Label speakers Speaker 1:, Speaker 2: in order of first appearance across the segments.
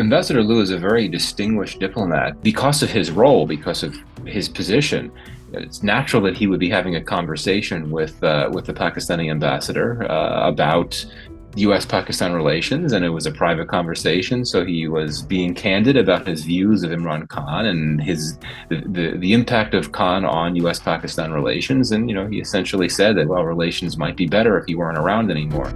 Speaker 1: Ambassador Liu is a very distinguished diplomat because of his role, because of his position. It's natural that he would be having a conversation with the Pakistani ambassador about U.S.-Pakistan relations, and it was a private conversation. So he was being candid about his views of Imran Khan and the impact of Khan on U.S.-Pakistan relations. And he essentially said that relations might be better if he weren't around anymore.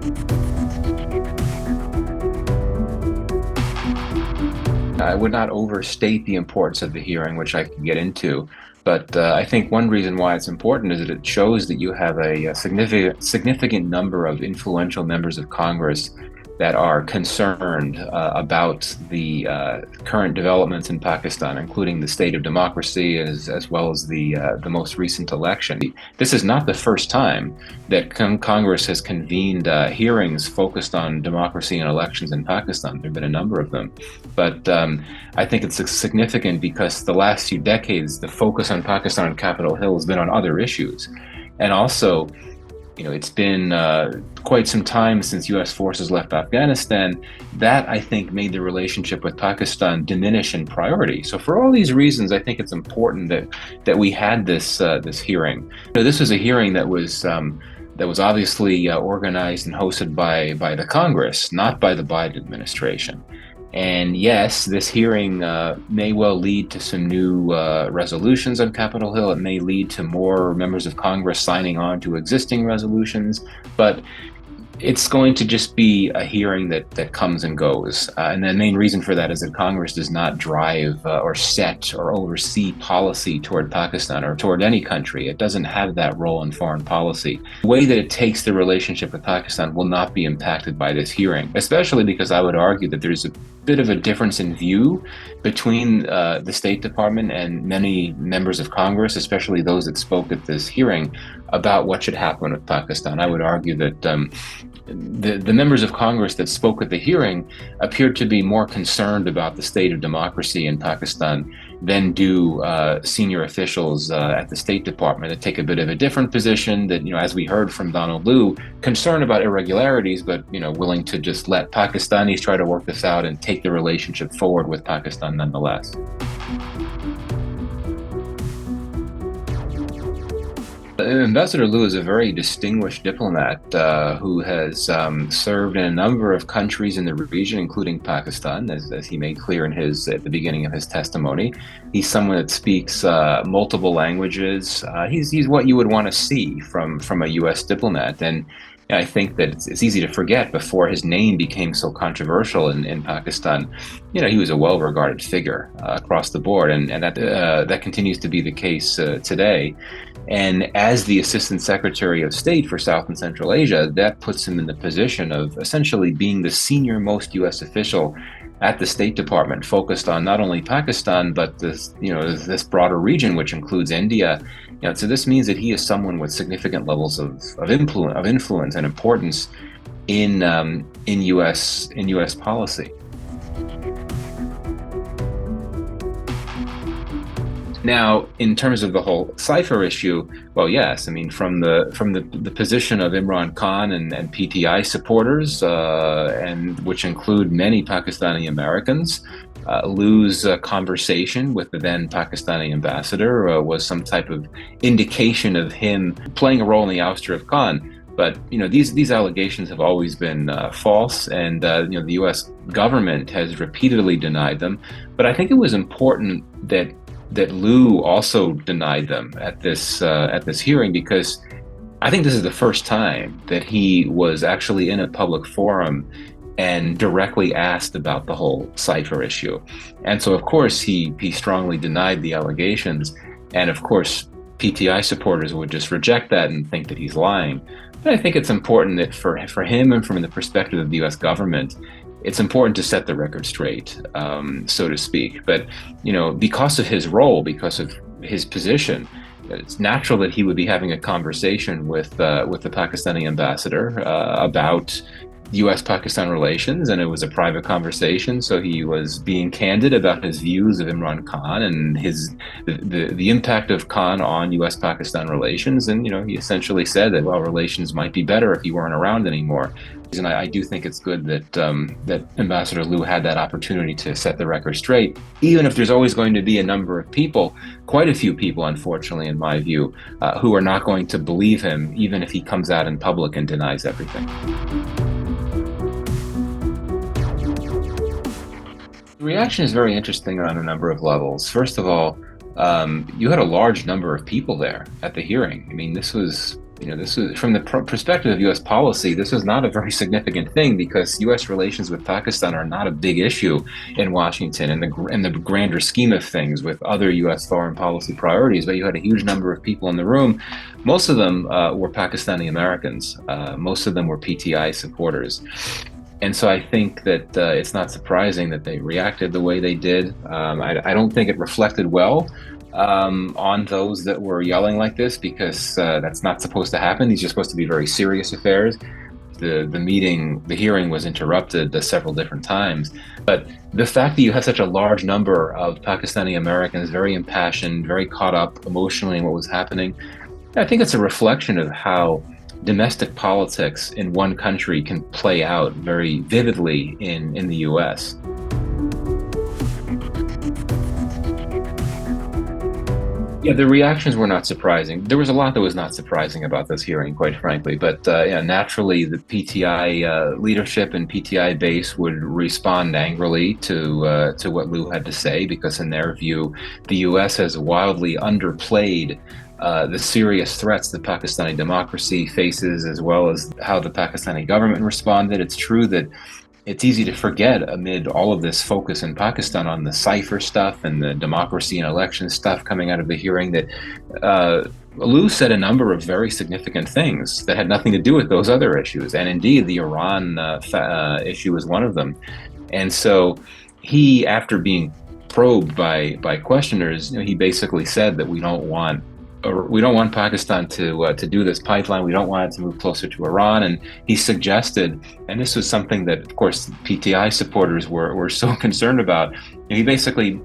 Speaker 1: I would not overstate the importance of the hearing, which I can get into. But I think one reason why it's important is that it shows that you have a significant number of influential members of Congress that are concerned about the current developments in Pakistan, including the state of democracy as well as the most recent election. This is not the first time that Congress has convened hearings focused on democracy and elections in Pakistan. There have been a number of them. But I think it's significant because the last few decades, the focus on Pakistan on Capitol Hill has been on other issues. And also, it's been quite some time since U.S. forces left Afghanistan. That, I think, made the relationship with Pakistan diminish in priority. So for all these reasons, I think it's important that we had this hearing. This was a hearing that was obviously organized and hosted by the Congress, not by the Biden administration. And yes, this hearing may well lead to some new resolutions on Capitol Hill. It may lead to more members of Congress signing on to existing resolutions, but it's going to just be a hearing that comes and goes. And the main reason for that is that Congress does not drive or set or oversee policy toward Pakistan or toward any country. It doesn't have that role in foreign policy. The way that it takes the relationship with Pakistan will not be impacted by this hearing, especially because I would argue that there's a bit of a difference in view between the State Department and many members of Congress, especially those that spoke at this hearing, about what should happen with Pakistan. I would argue that the members of Congress that spoke at the hearing appeared to be more concerned about the state of democracy in Pakistan than do senior officials at the State Department that take a bit of a different position, that, as we heard from Donald Liu, concerned about irregularities, but, willing to just let Pakistanis try to work this out and take the relationship forward with Pakistan nonetheless. Ambassador Liu is a very distinguished diplomat who has served in a number of countries in the region, including Pakistan, as he made clear at the beginning of his testimony. He's someone that speaks multiple languages. He's what you would want to see from a U.S. diplomat. And I think that it's easy to forget, before his name became so controversial in Pakistan, he was a well-regarded figure across the board, and that continues to be the case today. And as the Assistant Secretary of State for South and Central Asia, that puts him in the position of essentially being the senior-most U.S. official at the State Department, focused on not only Pakistan, but this broader region, which includes India. So this means that he is someone with significant levels of influence and importance in U.S. policy. Now, in terms of the whole Cipher issue, well, yes, from the position of Imran Khan and PTI supporters, and which include many Pakistani Americans, Liu's conversation with the then Pakistani ambassador was some type of indication of him playing a role in the ouster of Khan. But these allegations have always been false, and the U.S. government has repeatedly denied them. But I think it was important that Liu also denied them at this hearing, because I think this is the first time that he was actually in a public forum and directly asked about the whole Cipher issue. And so, of course, he strongly denied the allegations. And of course, PTI supporters would just reject that and think that he's lying. But I think it's important that for him, and from the perspective of the U.S. government, it's important to set the record straight, so to speak. But, because of his role, because of his position, it's natural that he would be having a conversation with the Pakistani ambassador about U.S.-Pakistan relations, and it was a private conversation. So he was being candid about his views of Imran Khan and the impact of Khan on U.S.-Pakistan relations. And he essentially said that relations might be better if he weren't around anymore. And I do think it's good that Ambassador Liu had that opportunity to set the record straight, even if there's always going to be a number of people, quite a few people, unfortunately, in my view, who are not going to believe him, even if he comes out in public and denies everything. The reaction is very interesting on a number of levels. First of all, you had a large number of people there at the hearing. I mean, this was from the perspective of U.S. policy, this was not a very significant thing because U.S. relations with Pakistan are not a big issue in Washington in the grander scheme of things with other U.S. foreign policy priorities. But you had a huge number of people in the room. Most of them were Pakistani Americans. Most of them were PTI supporters. And so I think that it's not surprising that they reacted the way they did. I don't think it reflected well on those that were yelling like this, because that's not supposed to happen. These are supposed to be very serious affairs. The hearing was interrupted several different times. But the fact that you have such a large number of Pakistani Americans, very impassioned, very caught up emotionally in what was happening, I think it's a reflection of how domestic politics in one country can play out very vividly in the U.S. Yeah, the reactions were not surprising. There was a lot that was not surprising about this hearing, quite frankly. But naturally, the PTI leadership and PTI base would respond angrily to what Liu had to say, because in their view, the U.S. has wildly underplayed the serious threats that Pakistani democracy faces, as well as how the Pakistani government responded. It's true that it's easy to forget amid all of this focus in Pakistan on the Cipher stuff and the democracy and election stuff coming out of the hearing that Liu said a number of very significant things that had nothing to do with those other issues. And indeed, the Iran issue is one of them. And so he, after being probed by questioners, he basically said that we don't want Pakistan to do this pipeline. We don't want it to move closer to Iran. And he suggested, and this was something that, of course, PTI supporters were so concerned about. He basically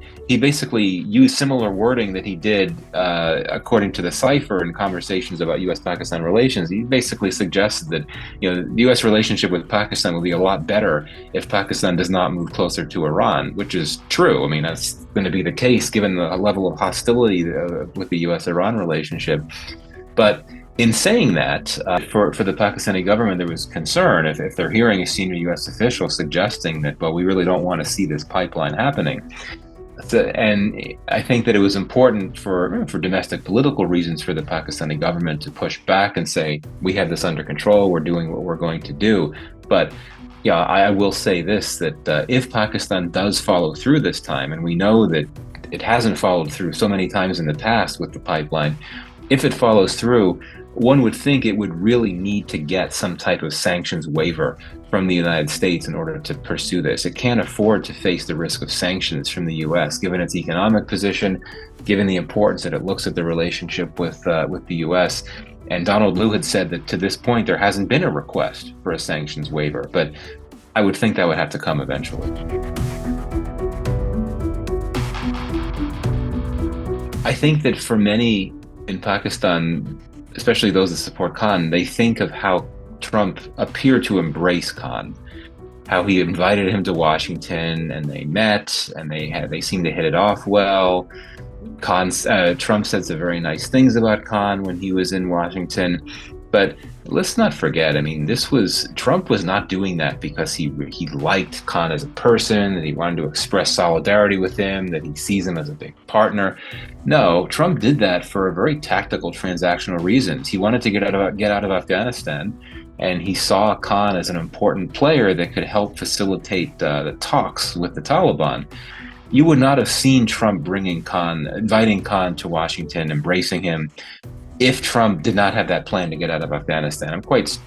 Speaker 1: used similar wording that he did according to the Cipher in conversations about U.S.-Pakistan relations. He basically suggested that the U.S. relationship with Pakistan will be a lot better if Pakistan does not move closer to Iran, which is true. I mean, that's going to be the case given the level of hostility with the U.S.-Iran relationship. But in saying that, for the Pakistani government, there was concern if they're hearing a senior U.S. official suggesting that, well, we really don't want to see this pipeline happening. And I think that it was important for domestic political reasons for the Pakistani government to push back and say, we have this under control, we're doing what we're going to do. But yeah, I will say this, that if Pakistan does follow through this time, and we know that it hasn't followed through so many times in the past with the pipeline, if it follows through, one would think it would really need to get some type of sanctions waiver from the United States in order to pursue this. It can't afford to face the risk of sanctions from the U.S., given its economic position, given the importance that it looks at the relationship with the U.S. And Donald Liu had said that to this point there hasn't been a request for a sanctions waiver, but I would think that would have to come eventually. I think that for many in Pakistan, especially those that support Khan, they think of how Trump appeared to embrace Khan, how he invited him to Washington and they met and they seemed to hit it off well. Trump said some very nice things about Khan when he was in Washington. But let's not forget, I mean, Trump was not doing that because he liked Khan as a person, that he wanted to express solidarity with him, that he sees him as a big partner. No, Trump did that for very tactical transactional reasons. He wanted to get out of Afghanistan, and he saw Khan as an important player that could help facilitate the talks with the Taliban. You would not have seen Trump inviting Khan to Washington, embracing him, if Trump did not have that plan to get out of Afghanistan. I'm quite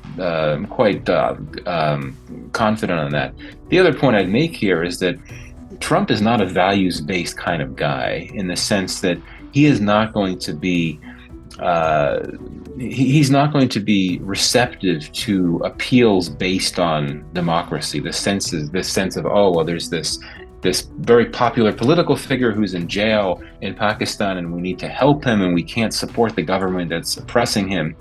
Speaker 1: confident on that. The other point I'd make here is that Trump is not a values-based kind of guy, in the sense that he is not going to be he's not going to be receptive to appeals based on democracy. This sense of, oh well, there's this very popular political figure who's in jail in Pakistan, and we need to help him, and we can't support the government that's oppressing him.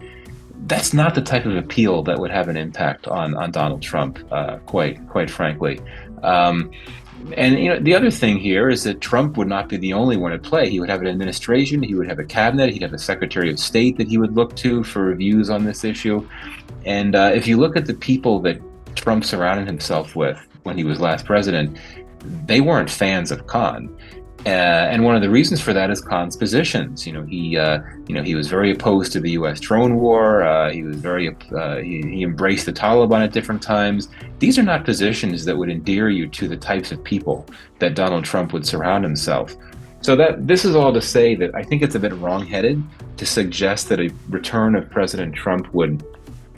Speaker 1: That's not the type of appeal that would have an impact on Donald Trump, quite frankly. And the other thing here is that Trump would not be the only one at play. He would have an administration, he would have a cabinet, he'd have a Secretary of State that he would look to for reviews on this issue. And if you look at the people that Trump surrounded himself with when he was last president, they weren't fans of Khan. And one of the reasons for that is Khan's positions. He was very opposed to the U.S. drone war. He embraced the Taliban at different times. These are not positions that would endear you to the types of people that Donald Trump would surround himself. So this is all to say that I think it's a bit wrong-headed to suggest that a return of President Trump would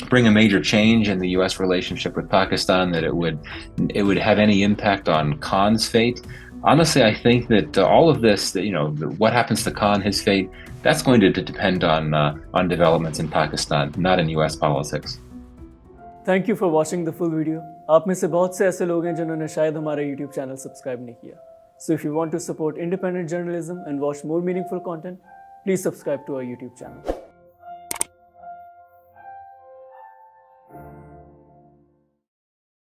Speaker 1: bring a major change in the U.S. relationship with Pakistan, that it would have any impact on Khan's fate. Honestly, I think that all of this, what happens to Khan, his fate, that's going to depend on developments in Pakistan, not in U.S. politics.
Speaker 2: Thank you for watching the full video. आप में से बहुत से ऐसे लोग हैं जिन्होंने शायद हमारा YouTube चैनल सब्सक्राइब नहीं किया. So if you want to support independent journalism and watch more meaningful content, please subscribe to our YouTube channel.